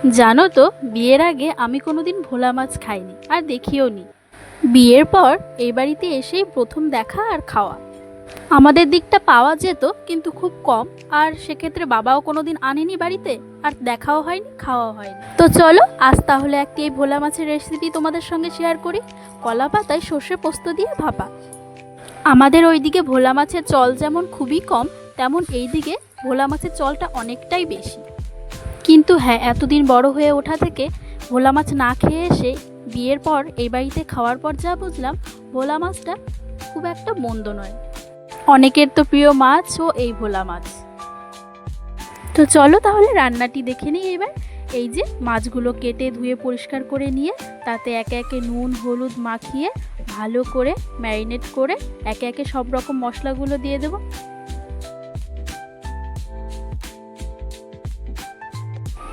জানো তো, বিয়ের আগে আমি কোনোদিন ভোলা মাছ খাইনি আর দেখিও নি। বিয়ের পর এই বাড়িতে এসেই প্রথম দেখা আর খাওয়া। আমাদের দিকটা পাওয়া যেত কিন্তু খুব কম, আর সেক্ষেত্রে বাবাও কোনোদিন আনেনি বাড়িতে, আর দেখাও হয়নি, খাওয়াও হয়নি। তো চলো আজ তাহলে একটি এই ভোলা মাছের রেসিপি তোমাদের সঙ্গে শেয়ার করি। কলা পাতায় সর্ষে পোস্ত দিয়ে ভাপা। আমাদের ওইদিকে ভোলা মাছের চল যেমন খুবই কম, তেমন এই দিকে ভোলা মাছের চলটা অনেকটাই বেশি। কিন্তু হ্যাঁ, এতদিন বড় হয়ে ওঠা থেকে ভোলা মাছ না খেয়ে এসে বিয়ের পর এই বাড়িতে খাওয়ার পর যা বুঝলাম, ভোলা মাছটা খুব একটা মন্দ নয়। অনেকের তো প্রিয় মাছও এই ভোলা মাছ। তো চলো তাহলে রান্নাটি দেখে নিই এবার। এই যে মাছগুলো কেটে ধুয়ে পরিষ্কার করে নিয়ে তাতে একে একে নুন হলুদ মাখিয়ে ভালো করে ম্যারিনেট করে একে একে সব রকম মশলাগুলো দিয়ে দেবো।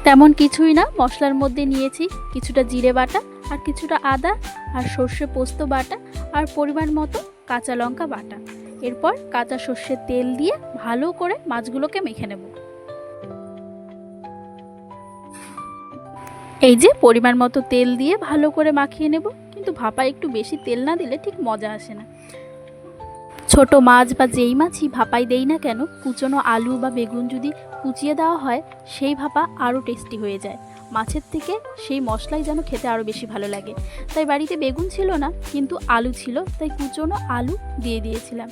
তেমন কিছুই না, মশলার মধ্যে নিয়েছি কিছুটা জিরে বাটা আর কিছুটা আদা আর সর্ষে পোস্ত বাটা আর পরিমাণ মতো কাঁচা লঙ্কা বাটা। এরপর কাঁচা সর্ষের তেল দিয়ে ভালো করে মাছগুলোকে মেখে নেব। এই যে পরিমাণ মতো তেল দিয়ে ভালো করে মাখিয়ে নেব, কিন্তু ভাপায় একটু বেশি তেল না দিলে ঠিক মজা আসে না। ছোট মাছ বা যেই মাছই ভাপাই দেই না কেন, কুচনো আলু বা বেগুন যদি কুচিয়ে দেওয়া হয় সেই ভাপা আরও টেস্টি হয়ে যায়। মাছের থেকে সেই মশলাই যেন খেতে আরও বেশি ভালো লাগে। তাই বাড়িতে বেগুন ছিল না, কিন্তু আলু ছিল, তাই কুচনো আলু দিয়ে দিয়েছিলাম।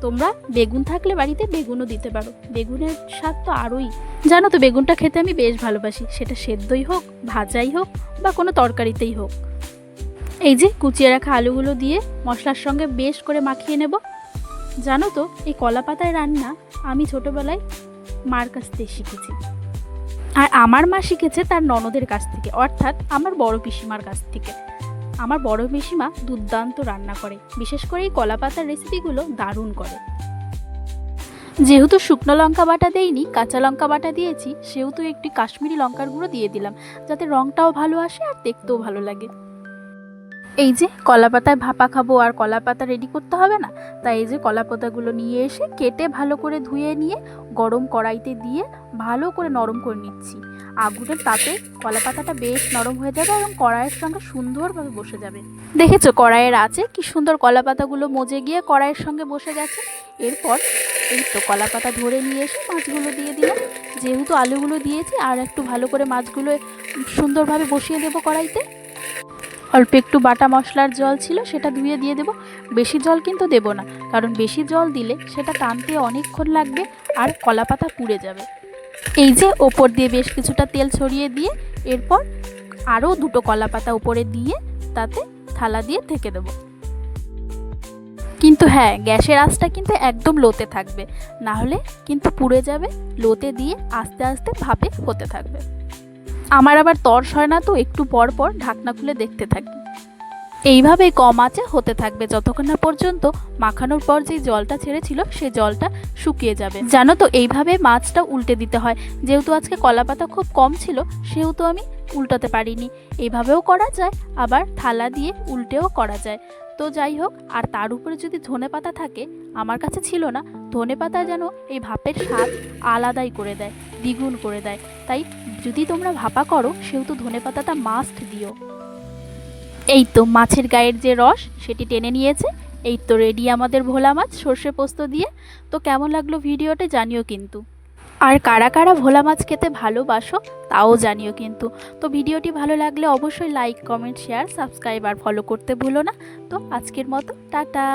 তোমরা বেগুন থাকলে বাড়িতে বেগুনও দিতে পারো, বেগুনের স্বাদ তো আরোই। জানো তো, বেগুনটা খেতে আমি বেশ ভালোবাসি, সেটা সেদ্ধই হোক, ভাজাই হোক বা কোনো তরকারিতেই হোক। এই যে কুচিয়ে রাখা আলুগুলো দিয়ে মশলার সঙ্গে বেশ করে মাখিয়ে নেব। জানো তো, এই কলা পাতায় রান্না আমি ছোটোবেলায় মার কাছ থেকে শিখেছি, আর আমার মা শিখেছে তার ননদের কাছ থেকে, অর্থাৎ আমার বড় পিসিমার কাছ থেকে। আমার বড় পিসিমা দুর্দান্ত রান্না করে, বিশেষ করে এই কলা পাতার রেসিপিগুলো দারুণ করে। যেহেতু শুকনো লঙ্কা বাটা দেইনি, কাঁচা লঙ্কা বাটা দিয়েছি, সেহেতু একটি কাশ্মীরি লঙ্কার গুঁড়ো দিয়ে দিলাম, যাতে রঙটাও ভালো আসে আর দেখতেও ভালো লাগে। এই যে কলা পাতায় ভাপা খাবো আর কলা পাতা রেডি করতে হবে না, তাই এই যে কলা পাতাগুলো নিয়ে এসে কেটে ভালো করে ধুয়ে নিয়ে গরম কড়াইতে দিয়ে ভালো করে নরম করে নিচ্ছি। আগুনের তাপে কলা পাতাটা বেশ নরম হয়ে যাবে এবং কড়াইয়ের সঙ্গে সুন্দরভাবে বসে যাবে। দেখেছো কড়াইয়ের আছে কি সুন্দর কলা পাতাগুলো মজে গিয়ে কড়াইয়ের সঙ্গে বসে গেছে। এরপর এই তো কলা পাতা ধরে নিয়ে এসে মাছগুলো দিয়ে দিলাম। যেহেতু আলুগুলো দিয়েছি, আর একটু ভালো করে মাছগুলো সুন্দরভাবে বসিয়ে দেবো কড়াইতে। অল্প একটু বাটা মশলার জল ছিল, সেটা ধুয়ে দিয়ে দেবো। বেশি জল কিন্তু দেবো না, কারণ বেশি জল দিলে সেটা টানতে অনেকক্ষণ লাগবে আর কলা পাতা পুড়ে যাবে। এই যে ওপর দিয়ে বেশ কিছুটা তেল ছড়িয়ে দিয়ে এরপর আরও দুটো কলা পাতা উপরে দিয়ে তাতে থালা দিয়ে ঢেকে দেবো। কিন্তু হ্যাঁ, গ্যাসের আঁচটা কিন্তু একদম লোতে থাকবে, না হলে কিন্তু পুড়ে যাবে। লোতে দিয়ে আস্তে আস্তে ভাপে হতে থাকবে। আমার আবার তর্স হয় না, তো একটু পর পর ঢাকনা খুলে দেখতে থাকি। এইভাবেই কম আঁচে হতে থাকবে যতক্ষণ না পর্যন্ত মাখানোর পর যে জলটা ছেড়েছিল সেই জলটা শুকিয়ে যাবে। জানো তো, এইভাবে মাছটা উল্টে দিতে হয়। যেহেতু আজকে কলা পাতা খুব কম ছিল, সেহেতু আমি উল্টাতে পারিনি। এইভাবেও করা যায়, আবার থালা দিয়ে উল্টেও করা যায়। তো যাই হোক, আর তার উপরে যদি ধনেপাতা থাকে, আমার কাছে ছিল না, ধনেপাতা যেন এই ভাপের স্বাদ আলাদাই করে দেয়, দ্বিগুণ করে দেয়। তাই যদি তোমরা ভাপা করো, সেহেতু ধনেপাতাটা মাস্ট দিও। এই তো মাছের গায়ের যে রস সেটি টেনে নিয়েছে। এই তো রেডি আমাদের ভোলা মাছ সর্ষে পোস্ত দিয়ে। তো কেমন লাগলো ভিডিওটা জানিও কিন্তু, আর কারা কারা ভোলা মাছ খেতে ভালোবাসো তাও জানিও কিন্তু। তো ভিডিওটি ভালো লাগলে অবশ্যই লাইক কমেন্ট শেয়ার সাবস্ক্রাইব আর ফলো করতে ভুলো না। তো আজকের মতো টাটা।